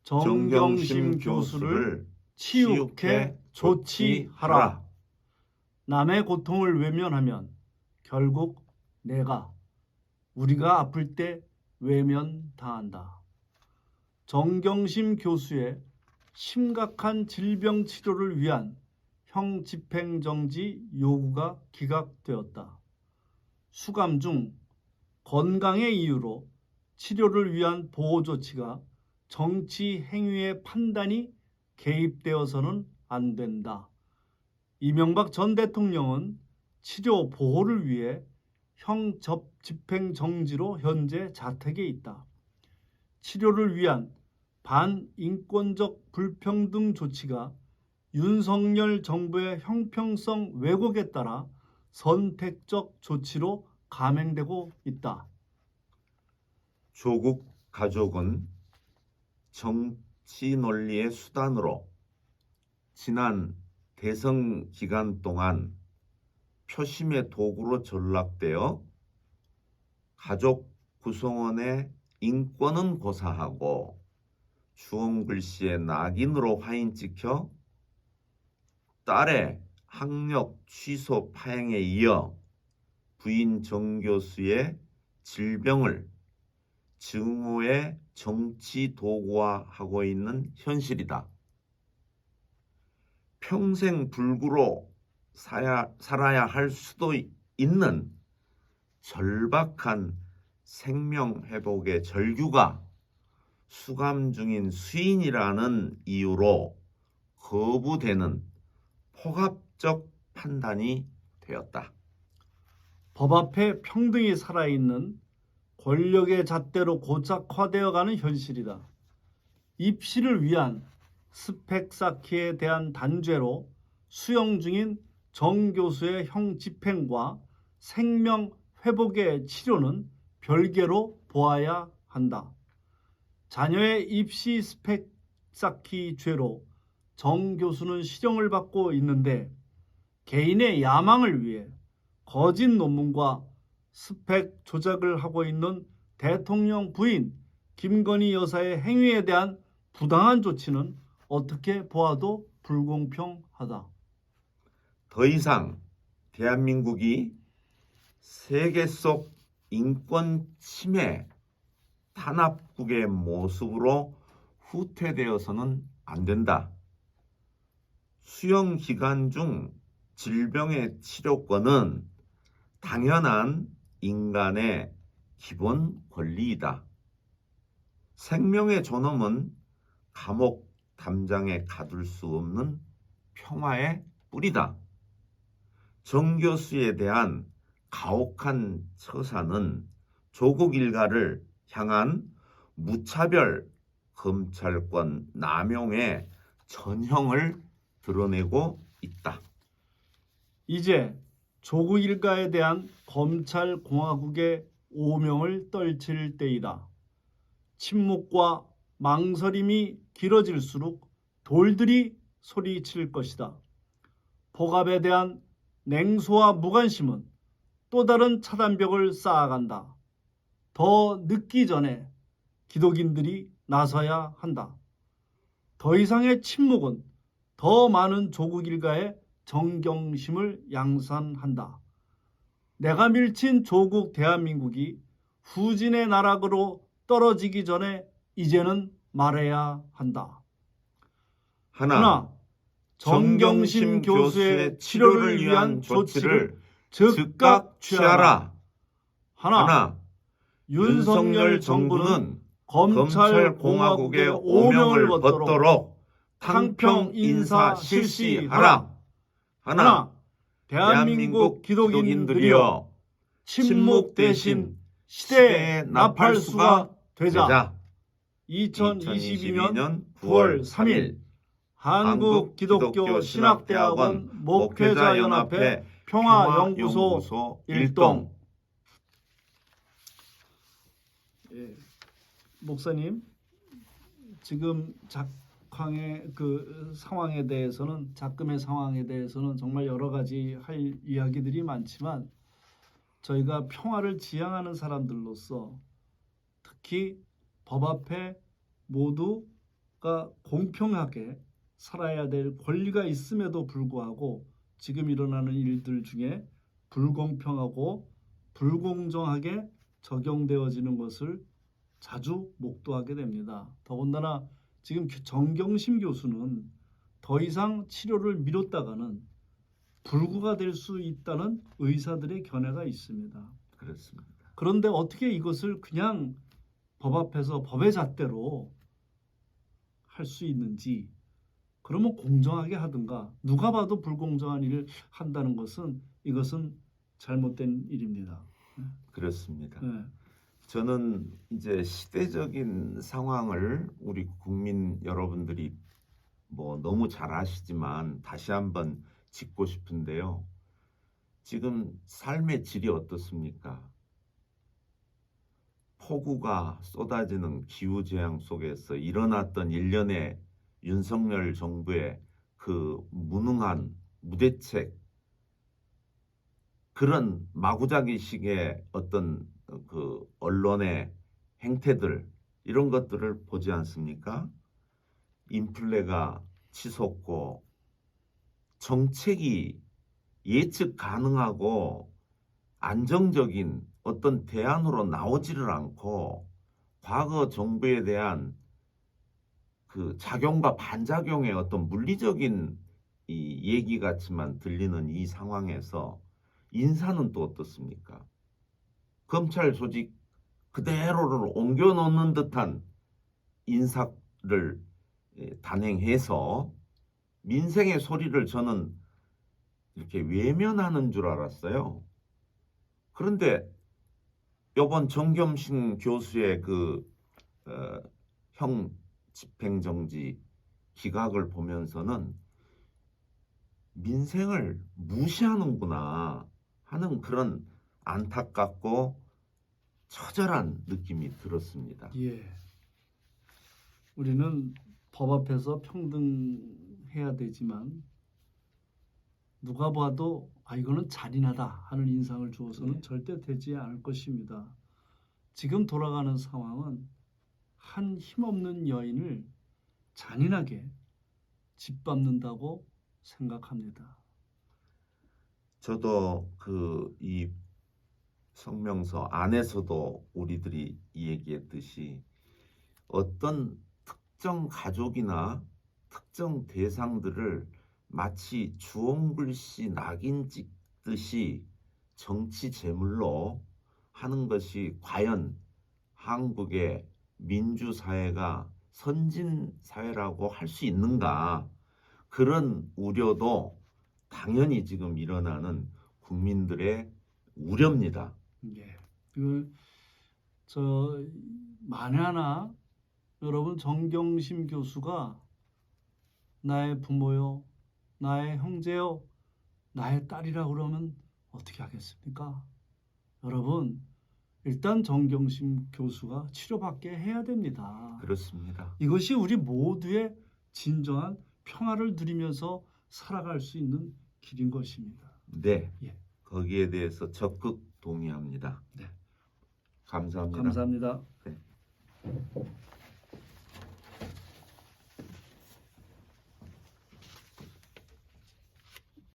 정경심 교수를 치육해 조치하라. 남의 고통을 외면하면 결국 우리가 아플 때 외면당한다. 정경심 교수의 심각한 질병 치료를 위한 형 집행정지 요구가 기각되었다. 수감 중 건강의 이유로 치료를 위한 보호 조치가 정치 행위의 판단이 개입되어서는 안 된다. 이명박 전 대통령은 치료 보호를 위해 형 집행정지로 현재 자택에 있다. 치료를 위한 반인권적 불평등 조치가 윤석열 정부의 형평성 왜곡에 따라 선택적 조치로 감행되고 있다. 조국 가족은 정치 논리의 수단으로 지난 대선 기간 동안 표심의 도구로 전락되어 가족 구성원의 인권은 고사하고 주홍글 씨의 낙인으로 화인 찍혀 딸의 학력 취소 파행에 이어 부인 정 교수의 질병을 증오의 정치 도구화하고 있는 현실이다. 평생 불구로 살아야 할 수도 있는 절박한 생명 회복의 절규가 수감 중인 수인이라는 이유로 거부되는 폭압적 판단이 되었다. 법 앞에 평등이 살아있는 권력의 잣대로 고착화되어가는 현실이다. 입시를 위한 스펙 쌓기에 대한 단죄로 수용 중인 정 교수의 형 집행과 생명 회복의 치료는 별개로 보아야 한다. 자녀의 입시 스펙 쌓기 죄로 정 교수는 실형을 받고 있는데 개인의 야망을 위해 거짓 논문과 스펙 조작을 하고 있는 대통령 부인 김건희 여사의 행위에 대한 부당한 조치는 어떻게 보아도 불공평하다. 더 이상 대한민국이 세계 속 인권 침해 탄압국의 모습으로 후퇴되어서는 안 된다. 수용 기간 중 질병의 치료권은 당연한 인간의 기본 권리이다. 생명의 존엄은 감옥 담장에 가둘 수 없는 평화의 뿌리다. 정 교수에 대한 가혹한 처사는 조국 일가를 향한 무차별 검찰권 남용의 전형을 드러내고 있다. 이제 조국 일가에 대한 검찰공화국의 오명을 떨칠 때이다. 침묵과 망설임이 길어질수록 돌들이 소리칠 것이다. 복압에 대한 냉소와 무관심은 또 다른 차단벽을 쌓아간다. 더 늦기 전에 기독인들이 나서야 한다. 더 이상의 침묵은 더 많은 조국 일가의 정경심을 양산한다. 내가 밀친 조국 대한민국이 후진의 나락으로 떨어지기 전에 이제는 말해야 한다. 하나, 정경심 교수의 치료를 위한 조치를 즉각 취하라. 하나, 윤석열 정부는 검찰공화국의 오명을 벗도록 탕평 인사 실시하라. 하나, 대한민국 기독인들이여 침묵 대신 시대의 나팔수가 되자. 2022년 9월 3일 한국기독교신학대학원 목회자연합회 평화연구소 1동. 목사님, 지금 작황의 상황에 대해서는, 작금의 상황에 대해서는 정말 여러 가지 할 이야기들이 많지만 저희가 평화를 지향하는 사람들로서 특히 법 앞에 모두 공평하게 살아야 될 권리가 있음에도 불구하고 지금 일어나는 일들 중에 불공평하고 불공정하게 적용되어지는 것을 자주 목도하게 됩니다. 더군다나 지금 정경심 교수는 더 이상 치료를 미뤘다가는 불구가 될 수 있다는 의사들의 견해가 있습니다. 그렇습니다. 그런데 어떻게 이것을 그냥 법 앞에서 법의 잣대로 할 수 있는지, 그러면 공정하게 하든가, 누가 봐도 불공정한 일을 한다는 것은 이것은 잘못된 일입니다. 그렇습니다. 네. 저는 이제 시대적인 상황을 우리 국민 여러분들이 뭐 너무 잘 아시지만 다시 한번 짚고 싶은데요. 지금 삶의 질이 어떻습니까? 폭우가 쏟아지는 기후재앙 속에서 일어났던 일련의 윤석열 정부의 그 무능한 무대책, 그런 마구잡이식의 어떤 그 언론의 행태들, 이런 것들을 보지 않습니까? 인플레가 치솟고 정책이 예측 가능하고 안정적인 어떤 대안으로 나오지를 않고 과거 정부에 대한 그 작용과 반작용의 어떤 물리적인 이 얘기 같지만 들리는 이 상황에서 인사는 또 어떻습니까? 검찰 조직 그대로를 옮겨 놓는 듯한 인사를 단행해서 민생의 소리를 저는 이렇게 외면하는 줄 알았어요. 그런데 이번 정겸신 교수의 형 집행정지 기각을 보면서는 민생을 무시하는구나 하는 그런 안타깝고 처절한 느낌이 들었습니다. 예. 우리는 법 앞에서 평등해야 되지만 누가 봐도 이거는 잔인하다 하는 인상을 주어서는 네. 절대 되지 않을 것입니다. 지금 돌아가는 상황은 한 힘없는 여인을 잔인하게 짓밟는다고 생각합니다. 저도 이 성명서 안에서도 우리들이 얘기했듯이 어떤 특정 가족이나 특정 대상들을 마치 주홍글씨 낙인 찍듯이 정치 제물로 하는 것이 과연 한국의 민주사회가 선진사회라고 할 수 있는가, 그런 우려도 당연히 지금 일어나는 국민들의 우려입니다. 예. 만에 하나 여러분 정경심 교수가 나의 부모요, 나의 형제요, 나의 딸이라 그러면 어떻게 하겠습니까? 여러분 일단 정경심 교수가 치료받게 해야 됩니다. 그렇습니다. 이것이 우리 모두의 진정한 평화를 누리면서 살아갈 수 있는 길인 것입니다. 네, 예. 거기에 대해서 적극 동의합니다. 네. 감사합니다. 감사합니다. 네.